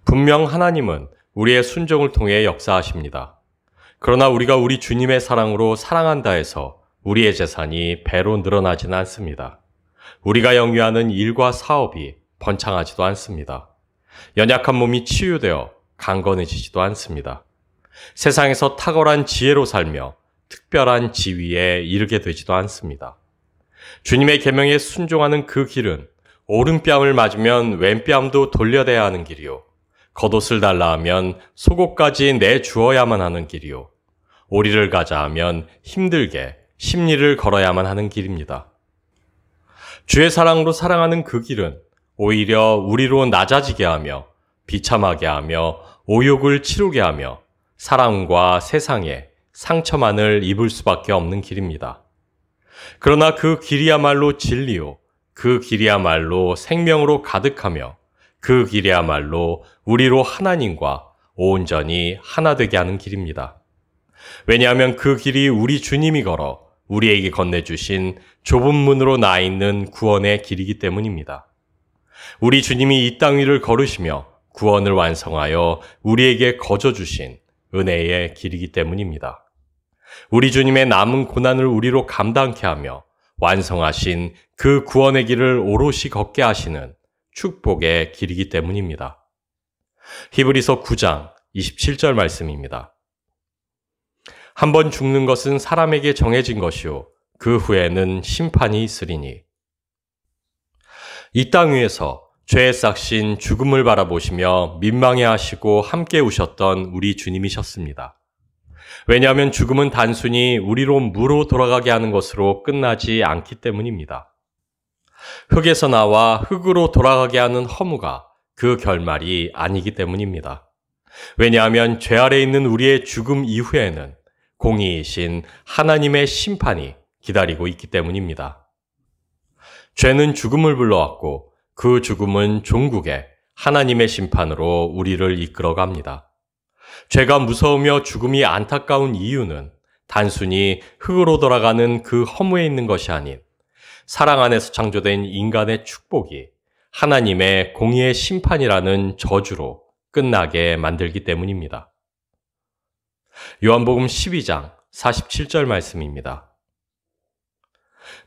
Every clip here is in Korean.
분명 하나님은 우리의 순종을 통해 역사하십니다. 그러나 우리가 우리 주님의 사랑으로 사랑한다 해서 우리의 재산이 배로 늘어나지는 않습니다. 우리가 영위하는 일과 사업이 번창하지도 않습니다. 연약한 몸이 치유되어 강건해지지도 않습니다. 세상에서 탁월한 지혜로 살며 특별한 지위에 이르게 되지도 않습니다. 주님의 계명에 순종하는 그 길은 오른뺨을 맞으면 왼뺨도 돌려대야 하는 길이요. 겉옷을 달라 하면 속옷까지 내주어야만 하는 길이요. 오리를 가자 하면 힘들게 십리를 걸어야만 하는 길입니다. 주의 사랑으로 사랑하는 그 길은 오히려 우리로 낮아지게 하며 비참하게 하며 오욕을 치르게 하며 사랑과 세상에 상처만을 입을 수밖에 없는 길입니다. 그러나 그 길이야말로 진리요. 그 길이야말로 생명으로 가득하며 그 길이야말로 우리로 하나님과 온전히 하나 되게 하는 길입니다. 왜냐하면 그 길이 우리 주님이 걸어 우리에게 건네주신 좁은 문으로 나 있는 구원의 길이기 때문입니다. 우리 주님이 이 땅 위를 걸으시며 구원을 완성하여 우리에게 거저 주신 은혜의 길이기 때문입니다. 우리 주님의 남은 고난을 우리로 감당케 하며 완성하신 그 구원의 길을 오롯이 걷게 하시는 축복의 길이기 때문입니다. 히브리서 9장 27절 말씀입니다. 한번 죽는 것은 사람에게 정해진 것이요 그 후에는 심판이 있으리니. 이 땅 위에서 죄에 싹신 죽음을 바라보시며 민망해하시고 함께 우셨던 우리 주님이셨습니다. 왜냐하면 죽음은 단순히 우리로 무로 돌아가게 하는 것으로 끝나지 않기 때문입니다. 흙에서 나와 흙으로 돌아가게 하는 허무가 그 결말이 아니기 때문입니다. 왜냐하면 죄 아래 있는 우리의 죽음 이후에는 공의이신 하나님의 심판이 기다리고 있기 때문입니다. 죄는 죽음을 불러왔고 그 죽음은 종국에 하나님의 심판으로 우리를 이끌어갑니다. 죄가 무서우며 죽음이 안타까운 이유는 단순히 흙으로 돌아가는 그 허무에 있는 것이 아닌 사랑 안에서 창조된 인간의 축복이 하나님의 공의의 심판이라는 저주로 끝나게 만들기 때문입니다. 요한복음 12장 47절 말씀입니다.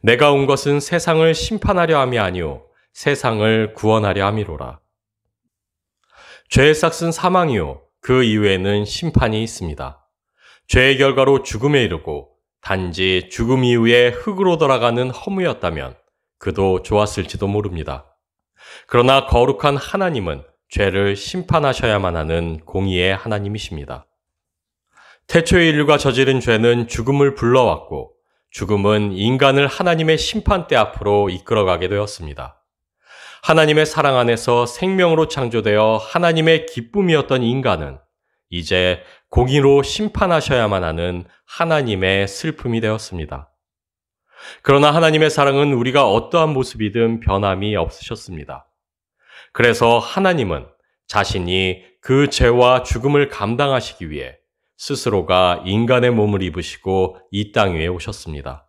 내가 온 것은 세상을 심판하려 함이 아니오 세상을 구원하려 함이로라. 죄의 싹은 사망이요 그 이후에는 심판이 있습니다. 죄의 결과로 죽음에 이르고 단지 죽음 이후에 흙으로 돌아가는 허무였다면 그도 좋았을지도 모릅니다. 그러나 거룩한 하나님은 죄를 심판하셔야만 하는 공의의 하나님이십니다. 태초의 인류가 저지른 죄는 죽음을 불러왔고 죽음은 인간을 하나님의 심판대 앞으로 이끌어가게 되었습니다. 하나님의 사랑 안에서 생명으로 창조되어 하나님의 기쁨이었던 인간은 이제 공의로 심판하셔야만 하는 하나님의 슬픔이 되었습니다. 그러나 하나님의 사랑은 우리가 어떠한 모습이든 변함이 없으셨습니다. 그래서 하나님은 자신이 그 죄와 죽음을 감당하시기 위해 스스로가 인간의 몸을 입으시고 이 땅 위에 오셨습니다.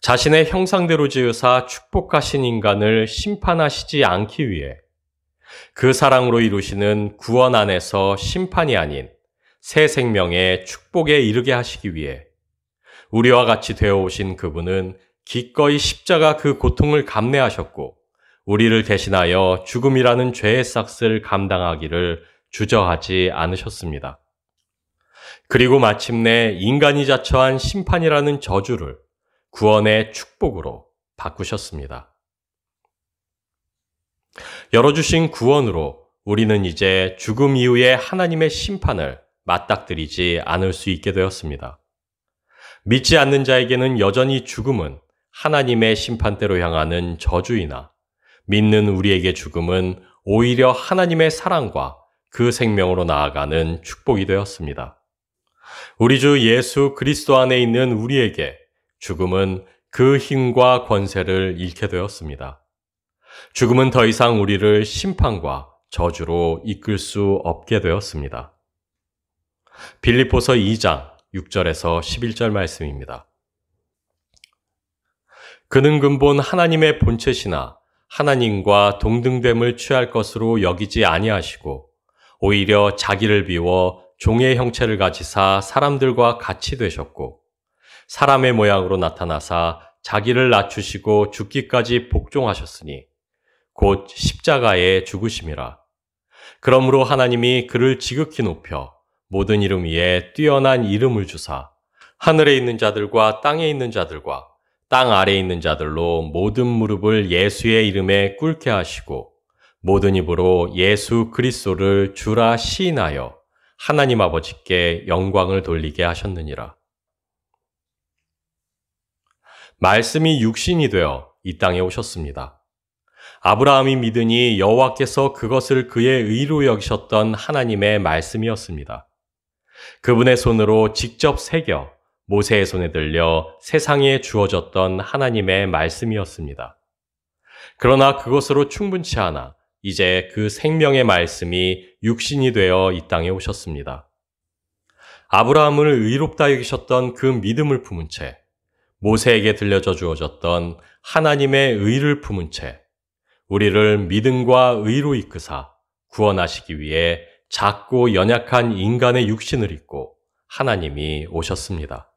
자신의 형상대로 지으사 축복하신 인간을 심판하시지 않기 위해 그 사랑으로 이루시는 구원 안에서 심판이 아닌 새 생명의 축복에 이르게 하시기 위해 우리와 같이 되어 오신 그분은 기꺼이 십자가 그 고통을 감내하셨고 우리를 대신하여 죽음이라는 죄의 싹을 감당하기를 주저하지 않으셨습니다. 그리고 마침내 인간이 자처한 심판이라는 저주를 구원의 축복으로 바꾸셨습니다. 열어주신 구원으로 우리는 이제 죽음 이후에 하나님의 심판을 맞닥뜨리지 않을 수 있게 되었습니다. 믿지 않는 자에게는 여전히 죽음은 하나님의 심판대로 향하는 저주이나 믿는 우리에게 죽음은 오히려 하나님의 사랑과 그 생명으로 나아가는 축복이 되었습니다. 우리 주 예수 그리스도 안에 있는 우리에게 죽음은 그 힘과 권세를 잃게 되었습니다. 죽음은 더 이상 우리를 심판과 저주로 이끌 수 없게 되었습니다. 빌립보서 2장 6절에서 11절 말씀입니다. 그는 근본 하나님의 본체시나 하나님과 동등됨을 취할 것으로 여기지 아니하시고 오히려 자기를 비워 종의 형체를 가지사 사람들과 같이 되셨고 사람의 모양으로 나타나사 자기를 낮추시고 죽기까지 복종하셨으니 곧 십자가에 죽으심이라. 그러므로 하나님이 그를 지극히 높여 모든 이름 위에 뛰어난 이름을 주사 하늘에 있는 자들과 땅에 있는 자들과 땅 아래에 있는 자들로 모든 무릎을 예수의 이름에 꿇게 하시고 모든 입으로 예수 그리스도를 주라 시인하여 하나님 아버지께 영광을 돌리게 하셨느니라. 말씀이 육신이 되어 이 땅에 오셨습니다. 아브라함이 믿으니 여호와께서 그것을 그의 의로 여기셨던 하나님의 말씀이었습니다. 그분의 손으로 직접 새겨 모세의 손에 들려 세상에 주어졌던 하나님의 말씀이었습니다. 그러나 그것으로 충분치 않아 이제 그 생명의 말씀이 육신이 되어 이 땅에 오셨습니다. 아브라함을 의롭다 여기셨던 그 믿음을 품은 채 모세에게 들려져 주어졌던 하나님의 의를 품은 채 우리를 믿음과 의로 이끄사 구원하시기 위해 작고 연약한 인간의 육신을 입고 하나님이 오셨습니다.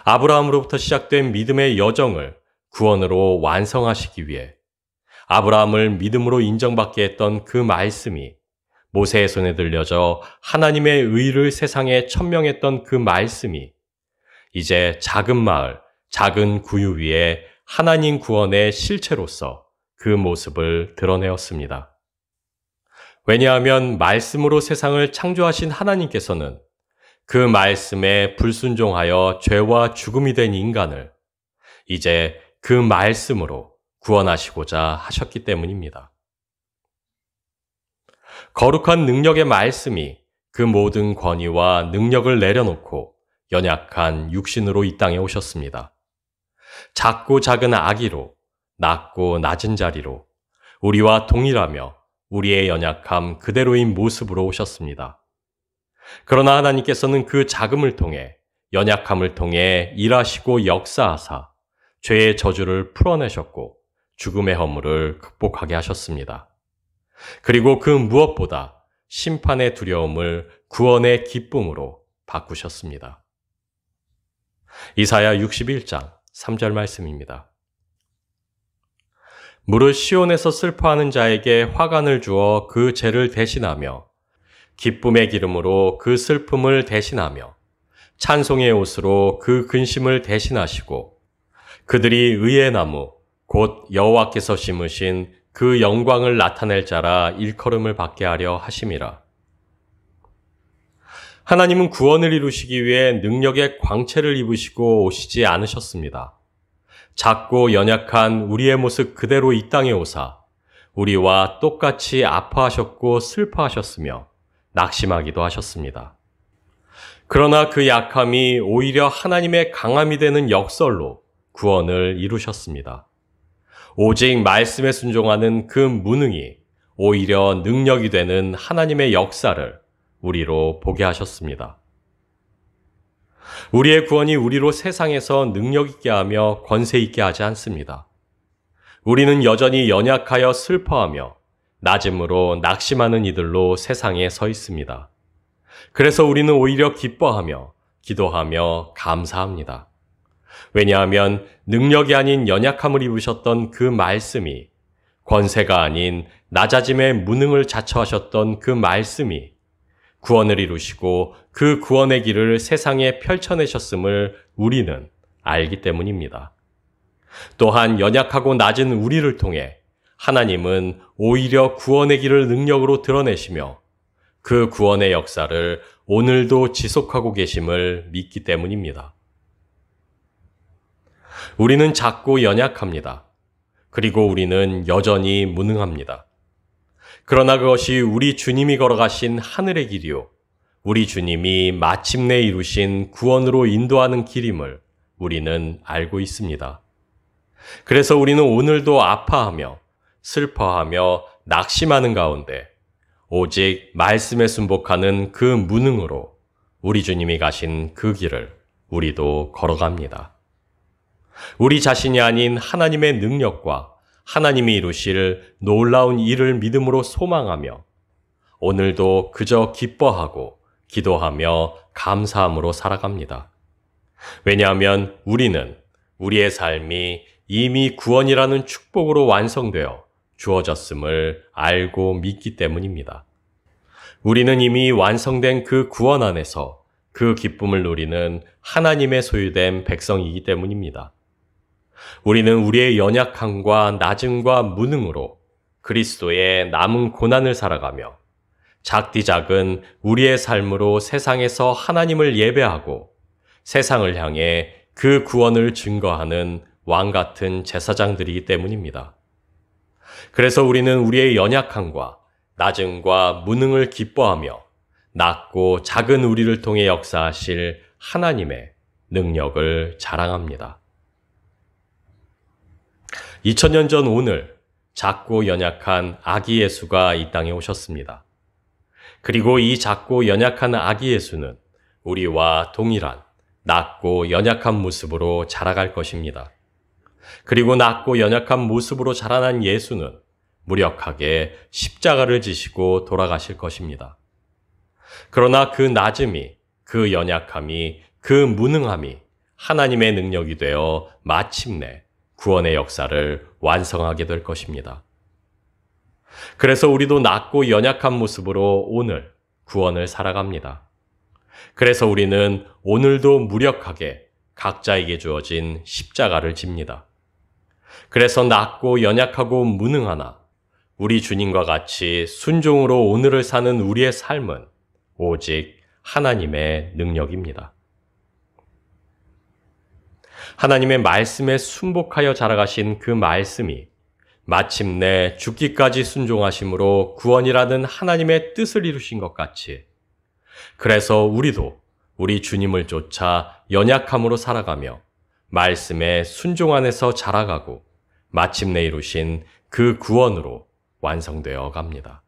아브라함으로부터 시작된 믿음의 여정을 구원으로 완성하시기 위해 아브라함을 믿음으로 인정받게 했던 그 말씀이 모세의 손에 들려져 하나님의 의를 세상에 천명했던 그 말씀이 이제 작은 마을, 작은 구유 위에 하나님 구원의 실체로서 그 모습을 드러내었습니다. 왜냐하면 말씀으로 세상을 창조하신 하나님께서는 그 말씀에 불순종하여 죄와 죽음이 된 인간을 이제 그 말씀으로 구원하시고자 하셨기 때문입니다. 거룩한 능력의 말씀이 그 모든 권위와 능력을 내려놓고 연약한 육신으로 이 땅에 오셨습니다. 작고 작은 아기로, 낮고 낮은 자리로, 우리와 동일하며 우리의 연약함 그대로인 모습으로 오셨습니다. 그러나 하나님께서는 그 작음을 통해, 연약함을 통해 일하시고 역사하사 죄의 저주를 풀어내셨고 죽음의 허물을 극복하게 하셨습니다. 그리고 그 무엇보다 심판의 두려움을 구원의 기쁨으로 바꾸셨습니다. 이사야 61장 3절 말씀입니다. 무릇 시온에서 슬퍼하는 자에게 화관을 주어 그 죄를 대신하며 기쁨의 기름으로 그 슬픔을 대신하며 찬송의 옷으로 그 근심을 대신하시고 그들이 의의 나무 곧 여호와께서 심으신 그 영광을 나타낼 자라 일컬음을 받게 하려 하심이라. 하나님은 구원을 이루시기 위해 능력의 광채를 입으시고 오시지 않으셨습니다. 작고 연약한 우리의 모습 그대로 이 땅에 오사 우리와 똑같이 아파하셨고 슬퍼하셨으며 낙심하기도 하셨습니다. 그러나 그 약함이 오히려 하나님의 강함이 되는 역설로 구원을 이루셨습니다. 오직 말씀에 순종하는 그 무능이 오히려 능력이 되는 하나님의 역사를 우리로 보게 하셨습니다. 우리의 구원이 우리로 세상에서 능력 있게 하며 권세 있게 하지 않습니다. 우리는 여전히 연약하여 슬퍼하며 낮음으로 낙심하는 이들로 세상에 서 있습니다. 그래서 우리는 오히려 기뻐하며 기도하며 감사합니다. 왜냐하면 능력이 아닌 연약함을 입으셨던 그 말씀이 권세가 아닌 낮아짐의 무능을 자처하셨던 그 말씀이 구원을 이루시고 그 구원의 길을 세상에 펼쳐내셨음을 우리는 알기 때문입니다. 또한 연약하고 낮은 우리를 통해 하나님은 오히려 구원의 길을 능력으로 드러내시며 그 구원의 역사를 오늘도 지속하고 계심을 믿기 때문입니다. 우리는 작고 연약합니다. 그리고 우리는 여전히 무능합니다. 그러나 그것이 우리 주님이 걸어가신 하늘의 길이요, 우리 주님이 마침내 이루신 구원으로 인도하는 길임을 우리는 알고 있습니다. 그래서 우리는 오늘도 아파하며 슬퍼하며 낙심하는 가운데 오직 말씀에 순복하는 그 무능으로 우리 주님이 가신 그 길을 우리도 걸어갑니다. 우리 자신이 아닌 하나님의 능력과 하나님이 이루실 놀라운 일을 믿음으로 소망하며 오늘도 그저 기뻐하고 기도하며 감사함으로 살아갑니다. 왜냐하면 우리는 우리의 삶이 이미 구원이라는 축복으로 완성되어 주어졌음을 알고 믿기 때문입니다. 우리는 이미 완성된 그 구원 안에서 그 기쁨을 누리는 하나님의 소유된 백성이기 때문입니다. 우리는 우리의 연약함과 낮음과 무능으로 그리스도의 남은 고난을 살아가며 작디 작은 우리의 삶으로 세상에서 하나님을 예배하고 세상을 향해 그 구원을 증거하는 왕 같은 제사장들이기 때문입니다. 그래서 우리는 우리의 연약함과 낮음과 무능을 기뻐하며 낮고 작은 우리를 통해 역사하실 하나님의 능력을 자랑합니다. 2000년 전 오늘 작고 연약한 아기 예수가 이 땅에 오셨습니다. 그리고 이 작고 연약한 아기 예수는 우리와 동일한 낮고 연약한 모습으로 자라갈 것입니다. 그리고 낮고 연약한 모습으로 자라난 예수는 무력하게 십자가를 지시고 돌아가실 것입니다. 그러나 그 낮음이, 그 연약함이, 그 무능함이 하나님의 능력이 되어 마침내 구원의 역사를 완성하게 될 것입니다. 그래서 우리도 낮고 연약한 모습으로 오늘 구원을 살아갑니다. 그래서 우리는 오늘도 무력하게 각자에게 주어진 십자가를 집니다. 그래서 낮고 연약하고 무능하나 우리 주님과 같이 순종으로 오늘을 사는 우리의 삶은 오직 하나님의 능력입니다. 하나님의 말씀에 순복하여 자라가신 그 말씀이 마침내 죽기까지 순종하심으로 구원이라는 하나님의 뜻을 이루신 것 같이 그래서 우리도 우리 주님을 쫓아 연약함으로 살아가며 말씀에 순종 안에서 자라가고 마침내 이루신 그 구원으로 완성되어 갑니다.